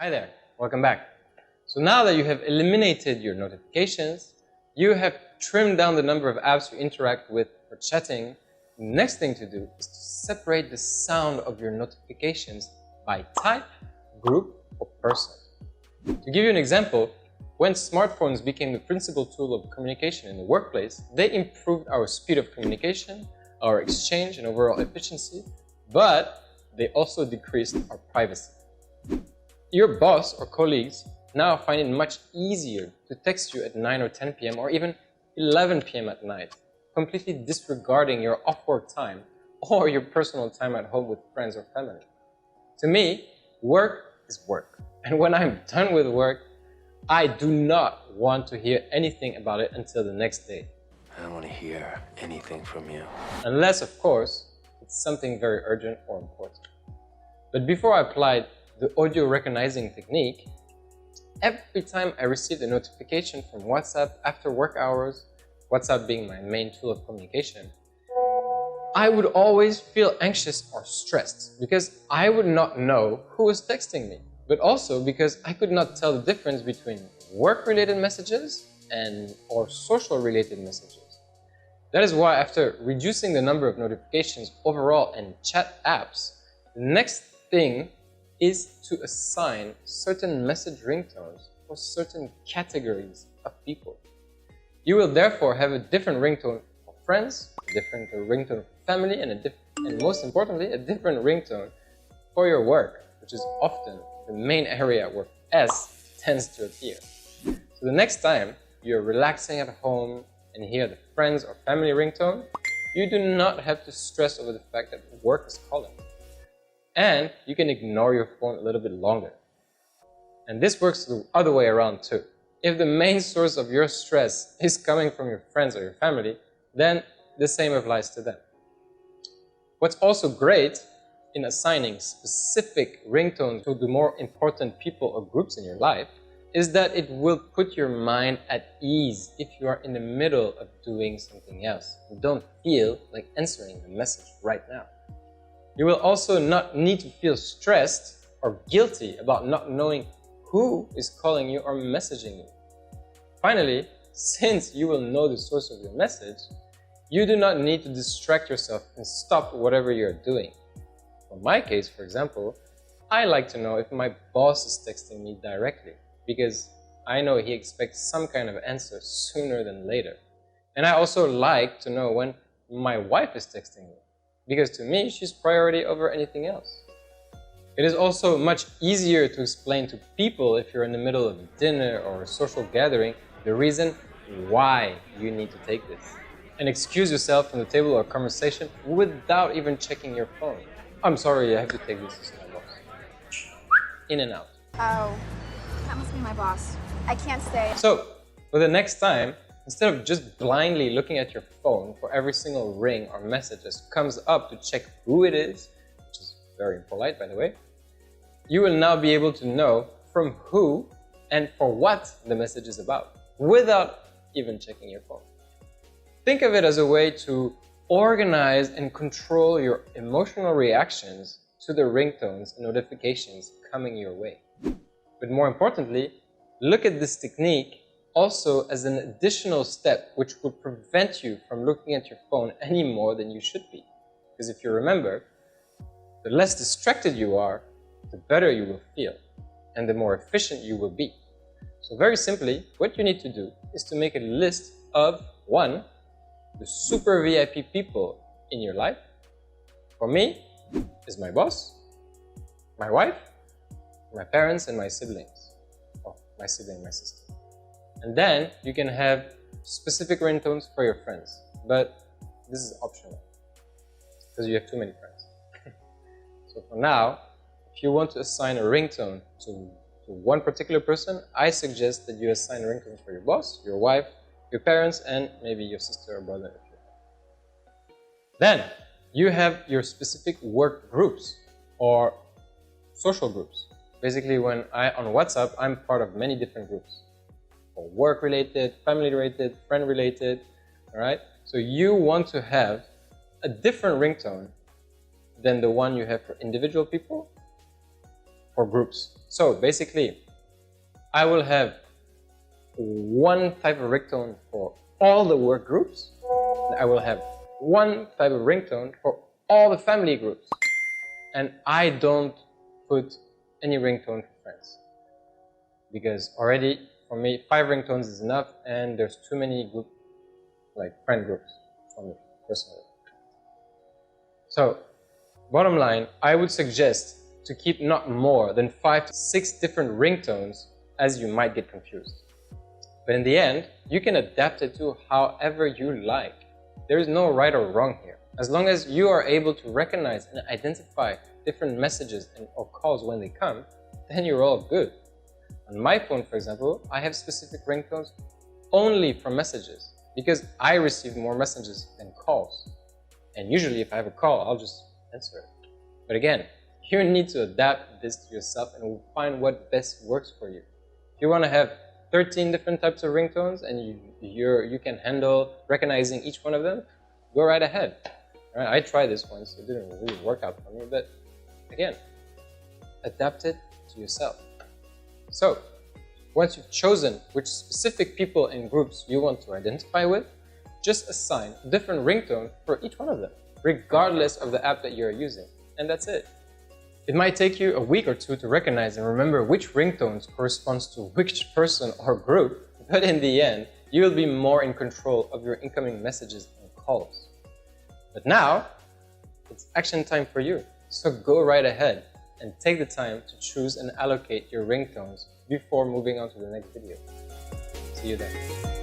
Hi there, welcome back. So now that you have eliminated your notifications, you have trimmed down the number of apps you interact with for chatting, the next thing to do is to separate the sound of your notifications by type, group, or person. To give you an example, when smartphones became the principal tool of communication in the workplace, they improved our speed of communication, our exchange, and overall efficiency, but they also decreased our privacy. Your boss or colleagues now find it much easier to text you at 9 or 10 p.m. or even 11 p.m. at night, completely disregarding your off-work time or your personal time at home with friends or family. To me, work is work. And when I'm done with work, I do not want to hear anything about it until the next day. I don't want to hear anything from you. Unless, of course, it's something very urgent or important. But before I applied the audio recognizing technique, every time I received a notification from WhatsApp after work hours, WhatsApp being my main tool of communication, I would always feel anxious or stressed because I would not know who was texting me, but also because I could not tell the difference between work-related messages or social-related messages. That is why after reducing the number of notifications overall and chat apps, the next thing is to assign certain message ringtones for certain categories of people. You will therefore have a different ringtone for friends, a different ringtone for family, and most importantly, a different ringtone for your work, which is often the main area where S tends to appear. So the next time you're relaxing at home and hear the friends or family ringtone, you do not have to stress over the fact that work is calling. And you can ignore your phone a little bit longer. And this works the other way around too. If the main source of your stress is coming from your friends or your family, then the same applies to them. What's also great in assigning specific ringtones to the more important people or groups in your life is that it will put your mind at ease if you are in the middle of doing something else. You don't feel like answering the message right now. You will also not need to feel stressed or guilty about not knowing who is calling you or messaging you. Finally, since you will know the source of your message, you do not need to distract yourself and stop whatever you're doing. For my case, for example, I like to know if my boss is texting me directly because I know he expects some kind of answer sooner than later. And I also like to know when my wife is texting me, because to me, she's priority over anything else. It is also much easier to explain to people if you're in the middle of a dinner or a social gathering the reason why you need to take this. And excuse yourself from the table or conversation without even checking your phone. I'm sorry, I have to take this to my boss. In and out. Oh, that must be my boss. I can't stay. So, for the next time, instead of just blindly looking at your phone for every single ring or message that comes up to check who it is, which is very impolite by the way, you will now be able to know from who and for what the message is about, without even checking your phone. Think of it as a way to organize and control your emotional reactions to the ringtones and notifications coming your way. But more importantly, look at this technique also as an additional step which will prevent you from looking at your phone any more than you should be. Because if you remember, the less distracted you are, the better you will feel and the more efficient you will be. So very simply, what you need to do is to make a list of 1, the super VIP people in your life. For me, is my boss, my wife, my parents, and my siblings. Oh, my sibling and my sister. And then you can have specific ringtones for your friends, but this is optional because you have too many friends. So for now, if you want to assign a ringtone to one particular person, I suggest that you assign a ringtone for your boss, your wife, your parents, and maybe your sister or brother if you have. Then you have your specific work groups or social groups. Basically, on WhatsApp, I'm part of many different groups. For work-related, family-related, friend-related, all right? So you want to have a different ringtone than the one you have for individual people or groups. So basically, I will have one type of ringtone for all the work groups, and I will have one type of ringtone for all the family groups. And I don't put any ringtone for friends, because already for me 5 ringtones is enough, and there's too many friend groups for me personally. So bottom line, I would suggest to keep not more than 5 to 6 different ringtones, as you might get confused. But in the end, you can adapt it to however you like. There is no right or wrong here. As long as you are able to recognize and identify different messages or calls when they come, then you're all good. On my phone, for example, I have specific ringtones only for messages, because I receive more messages than calls. And usually if I have a call, I'll just answer it. But again, you need to adapt this to yourself and find what best works for you. If you want to have 13 different types of ringtones and you can handle recognizing each one of them, go right ahead. Right? I tried this once, it didn't really work out for me, but again, adapt it to yourself. So, once you've chosen which specific people and groups you want to identify with, just assign a different ringtone for each one of them, regardless of the app that you're using, and that's it. It might take you a week or two to recognize and remember which ringtones corresponds to which person or group, but in the end, you will be more in control of your incoming messages and calls. But now, it's action time for you, so go right ahead and take the time to choose and allocate your ringtones before moving on to the next video. See you then.